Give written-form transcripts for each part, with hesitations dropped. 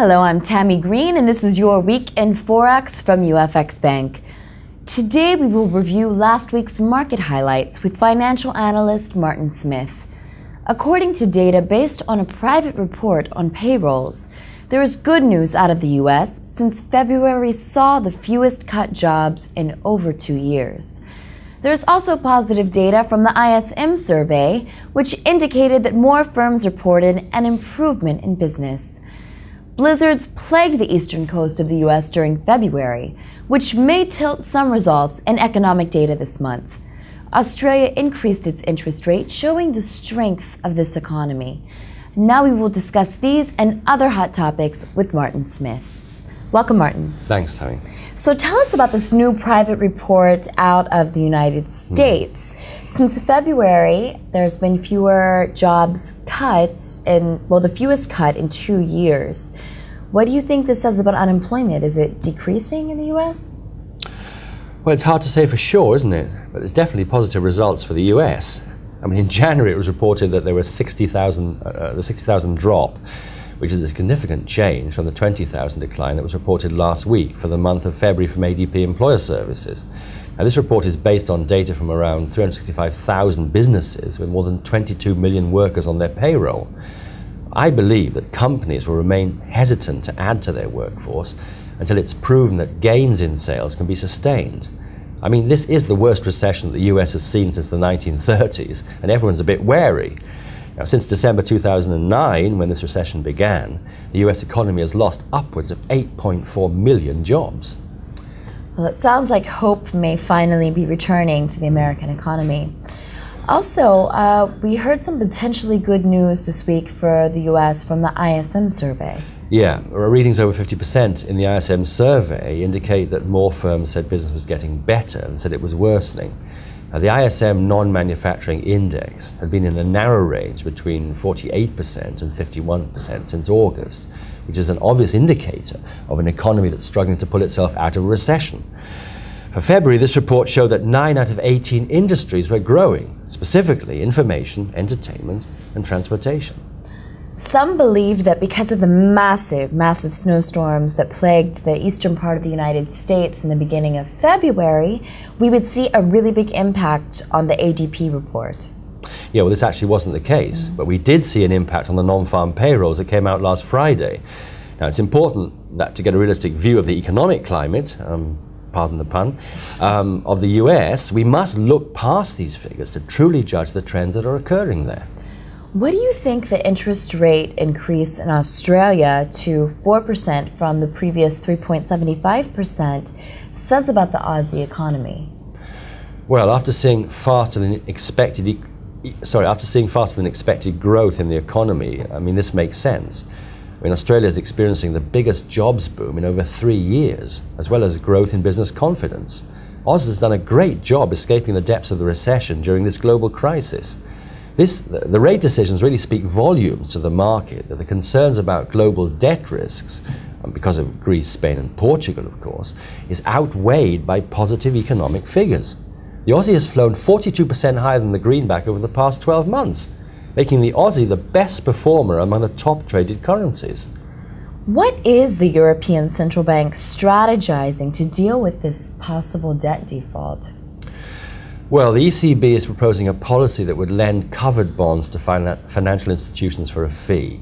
Hello, I'm Tammy Green, and this is your Week in Forex from UFXBank. Today we will review last week's market highlights with financial analyst Martin Smith. According to data based on a private report on payrolls, there is good news out of the U.S. since February saw the fewest cut jobs in over 2 years. There is also positive data from the ISM survey, which indicated that more firms reported an improvement in business. Blizzards plagued the eastern coast of the U.S. during February, which may tilt some results in economic data this month. Australia increased its interest rate, showing the strength of this economy. Now we will discuss these and other hot topics with Martin Smith. Welcome, Martin. Thanks, Tammy. So tell us about this new private report out of the United States. Since February, there's been fewer jobs cut, the fewest cut in 2 years. What do you think this says about unemployment? Is it decreasing in the U.S.? Well, it's hard to say for sure, isn't it? But there's definitely positive results for the U.S. I mean, in January, it was reported that there was the 60,000 drop, which is a significant change from the 20,000 decline that was reported last week for the month of February from ADP Employer Services. Now, this report is based on data from around 365,000 businesses with more than 22 million workers on their payroll. I believe that companies will remain hesitant to add to their workforce until it's proven that gains in sales can be sustained. I mean, this is the worst recession that the US has seen since the 1930s, and everyone's a bit wary. Now, since December 2009, when this recession began, the US economy has lost upwards of 8.4 million jobs. Well, it sounds like hope may finally be returning to the American economy. Also, we heard some potentially good news this week for the US from the ISM survey. Yeah, readings over 50% in the ISM survey indicate that more firms said business was getting better than said it was worsening. Now, the ISM non-manufacturing index had been in a narrow range between 48% and 51% since August, which is an obvious indicator of an economy that's struggling to pull itself out of a recession. For February, this report showed that 9 out of 18 industries were growing, specifically information, entertainment, and transportation. Some believe that because of the massive snowstorms that plagued the eastern part of the United States in the beginning of February, we would see a really big impact on the ADP report. Yeah, well, this actually wasn't the case, but we did see an impact on the non-farm payrolls that came out last Friday. Now, it's important that to get a realistic view of the economic climate, pardon the pun, of the US, we must look past these figures to truly judge the trends that are occurring there. What do you think the interest rate increase in Australia to 4% from the previous 3.75% says about the Aussie economy? Well, after seeing faster than expected growth in the economy, I mean, this makes sense. I mean, Australia is experiencing the biggest jobs boom in over 3 years, as well as growth in business confidence. Oz has done a great job escaping the depths of the recession during this global crisis. The rate decisions really speak volumes to the market that the concerns about global debt risks, because of Greece, Spain, and Portugal, of course, is outweighed by positive economic figures. The Aussie has flown 42% higher than the greenback over the past 12 months, making the Aussie the best performer among the top traded currencies. What is the European Central Bank strategizing to deal with this possible debt default? Well, the ECB is proposing a policy that would lend covered bonds to financial institutions for a fee,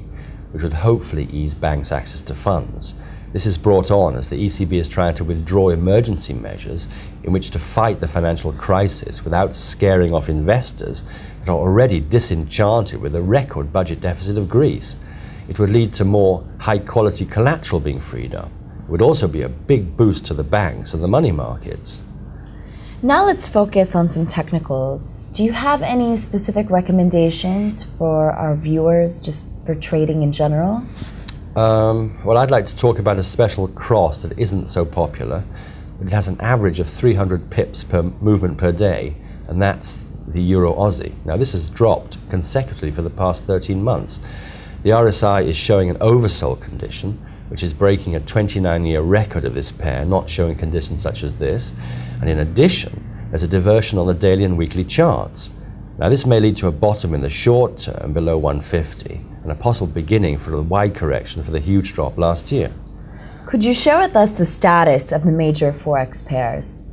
which would hopefully ease banks' access to funds. This is brought on as the ECB is trying to withdraw emergency measures in which to fight the financial crisis without scaring off investors that are already disenchanted with the record budget deficit of Greece. It would lead to more high-quality collateral being freed up. It would also be a big boost to the banks and the money markets. Now let's focus on some technicals. Do you have any specific recommendations for our viewers, just for trading in general? Well, I'd like to talk about a special cross that isn't so popular, but it has an average of 300 pips per movement per day, and that's the Euro-Aussie. Now, this has dropped consecutively for the past 13 months. The RSI is showing an oversold condition, which is breaking a 29-year record of this pair, not showing conditions such as this. And in addition, there's a diversion on the daily and weekly charts. Now, this may lead to a bottom in the short term below 150 and and a possible beginning for a wide correction for the huge drop last year. Could you share with us the status of the major Forex pairs?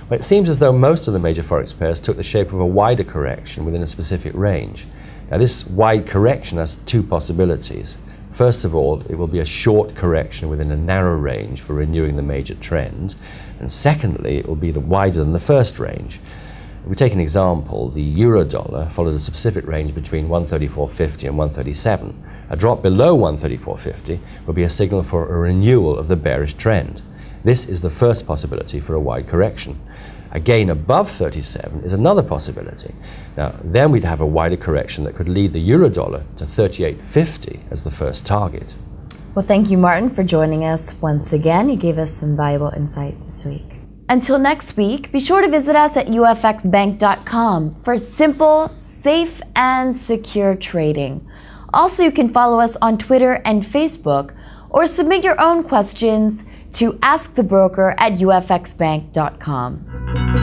Well, it seems as though most of the major Forex pairs took the shape of a wider correction within a specific range. Now, this wide correction has two possibilities. First of all, it will be a short correction within a narrow range for renewing the major trend. And secondly, it will be wider than the first range. If we take an example, the euro dollar followed a specific range between 134.50 and 137. A drop below 134.50 will be a signal for a renewal of the bearish trend. This is the first possibility for a wide correction. A gain above 37 is another possibility. Now, then we'd have a wider correction that could lead the euro dollar to 38.50 as the first target. Well, thank you, Martin, for joining us once again. You gave us some valuable insight this week. Until next week, be sure to visit us at UFXBank.com for simple, safe, and secure trading. Also, you can follow us on Twitter and Facebook, or submit your own questions to askthebroker@UFXBank.com.